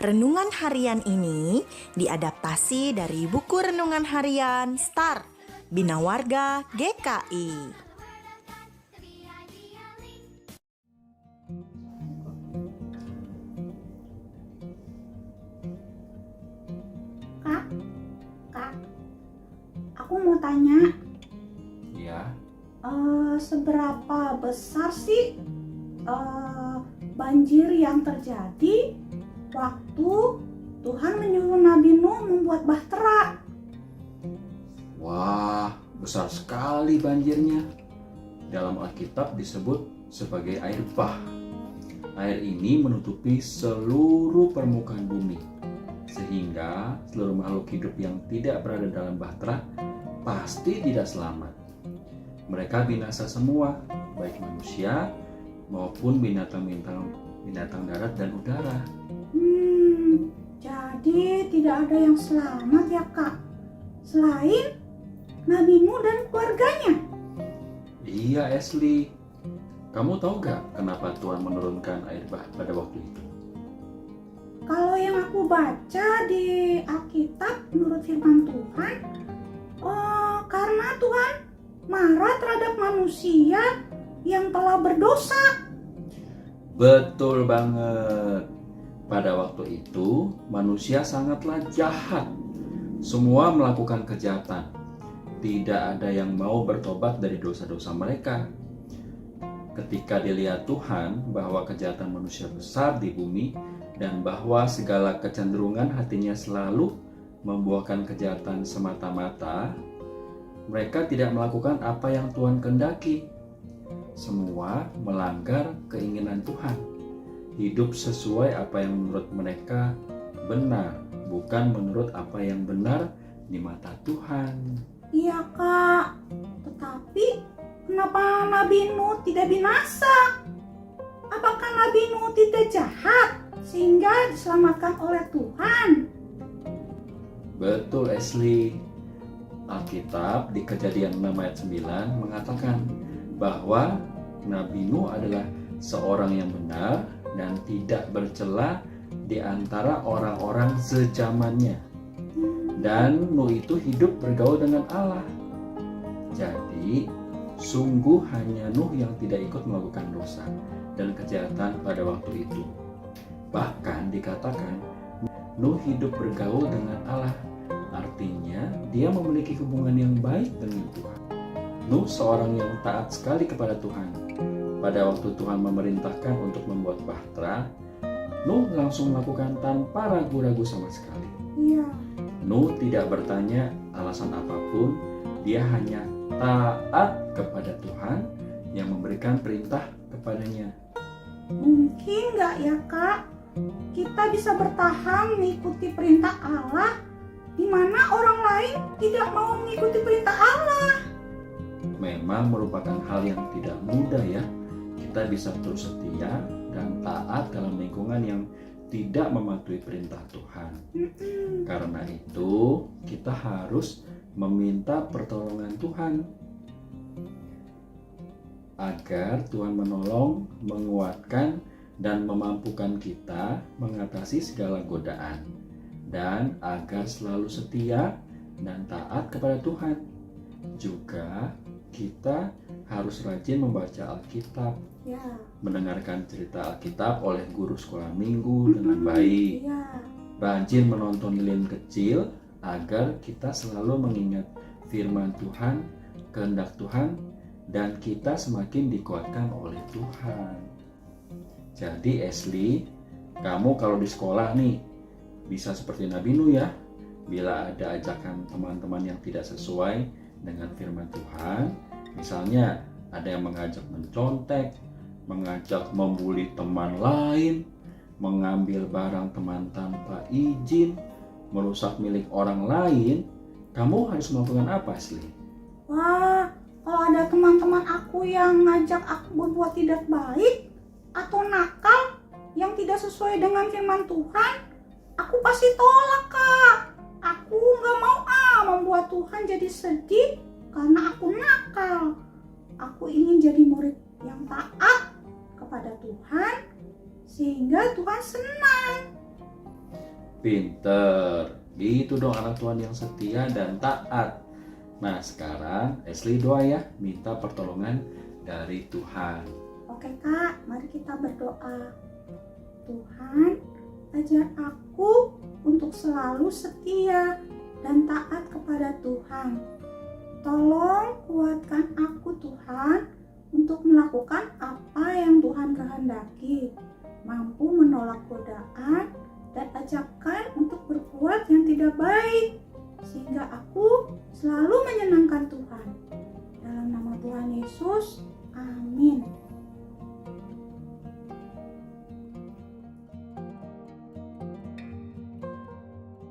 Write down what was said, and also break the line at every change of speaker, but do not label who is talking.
Renungan harian ini diadaptasi dari buku renungan harian Start Bina Warga GKI.
Kak, aku mau tanya,
Ya,
seberapa besar sih banjir yang terjadi waktu Tuhan menyuruh Nabi Nuh membuat bahtera?
wah, besar sekali banjirnya. Dalam Alkitab disebut sebagai air bah. Air ini menutupi seluruh permukaan bumi, sehingga seluruh makhluk hidup yang tidak berada dalam bahtera pasti tidak selamat. Mereka binasa semua, baik manusia maupun binatang darat dan udara.
Jadi tidak ada yang selamat ya Kak, selain Nabi Nuh dan keluarganya.
Iya, Ashley. Kamu tahu gak kenapa Tuhan menurunkan air bah pada waktu itu?
Kalau yang aku baca di Alkitab menurut firman Tuhan, karena Tuhan marah terhadap manusia yang telah berdosa.
Betul banget. Pada waktu itu, manusia sangatlah jahat. Semua melakukan kejahatan. Tidak ada yang mau bertobat dari dosa-dosa mereka. Ketika dilihat Tuhan bahwa kejahatan manusia besar di bumi dan bahwa segala kecenderungan hatinya selalu membuahkan kejahatan semata-mata, mereka tidak melakukan apa yang Tuhan kehendaki. Semua melanggar keinginan Tuhan. Hidup sesuai apa yang menurut mereka benar, bukan menurut apa yang benar di mata Tuhan.
Iya Kak, tetapi kenapa Nabi Nuh tidak binasa? Apakah Nabi Nuh tidak jahat sehingga diselamatkan oleh Tuhan?
Betul, Ashley. Alkitab di Kejadian 6 ayat 9 mengatakan bahwa Nabi Nuh adalah seorang yang benar dan tidak bercela di antara orang-orang sezamannya. Dan Nuh itu hidup bergaul dengan Allah. Jadi, sungguh hanya Nuh yang tidak ikut melakukan dosa dan kejahatan pada waktu itu. Bahkan dikatakan Nuh hidup bergaul dengan Allah. Artinya, dia memiliki hubungan yang baik dengan Tuhan. Nuh seorang yang taat sekali kepada Tuhan. Pada waktu Tuhan memerintahkan untuk membuat bahtera, Nuh langsung melakukan tanpa ragu-ragu sama sekali.
Iya.
Nuh tidak bertanya alasan apapun, dia hanya taat kepada Tuhan yang memberikan perintah kepadanya.
Mungkin nggak ya Kak, kita bisa bertahan mengikuti perintah Allah di mana orang lain tidak mau mengikuti perintah Allah.
Memang merupakan hal yang tidak mudah ya. Kita bisa terus setia dan taat dalam lingkungan yang tidak mematuhi perintah Tuhan. Karena itu, kita harus meminta pertolongan Tuhan agar Tuhan menolong, menguatkan, dan memampukan kita mengatasi segala godaan, dan agar selalu setia dan taat kepada Tuhan. Juga kita harus rajin membaca Alkitab,
Ya.
mendengarkan cerita Alkitab oleh guru sekolah minggu dengan baik,
Iya.
rajin menonton lilin kecil agar kita selalu mengingat firman Tuhan, kehendak Tuhan, dan kita semakin dikuatkan oleh Tuhan. Jadi Ashley, kamu kalau di sekolah nih bisa seperti Nabi Nuh ya. Bila ada ajakan teman-teman yang tidak sesuai dengan firman Tuhan, misalnya ada yang mengajak mencontek, mengajak membuli teman lain, mengambil barang teman tanpa izin, merusak milik orang lain, kamu harus melakukan apa, Ashley?
Wah, kalau ada teman-teman aku yang ngajak aku berbuat tidak baik atau nakal yang tidak sesuai dengan firman Tuhan, aku pasti tolak Kak. Aku nggak mau membuat Tuhan jadi sedih karena aku nakal. Aku ingin jadi murid yang taat kepada Tuhan sehingga Tuhan senang.
Pinter. Gitu dong anak Tuhan yang setia dan taat. Nah sekarang Ashley doa ya, minta pertolongan dari Tuhan.
Oke Kak, mari kita berdoa. Tuhan, ajar aku untuk selalu setia dan taat kepada Tuhan. Tolong kuatkan aku Tuhan untuk melakukan apa yang Tuhan kehendaki, mampu menolak godaan dan ajakkan untuk berbuat yang tidak baik.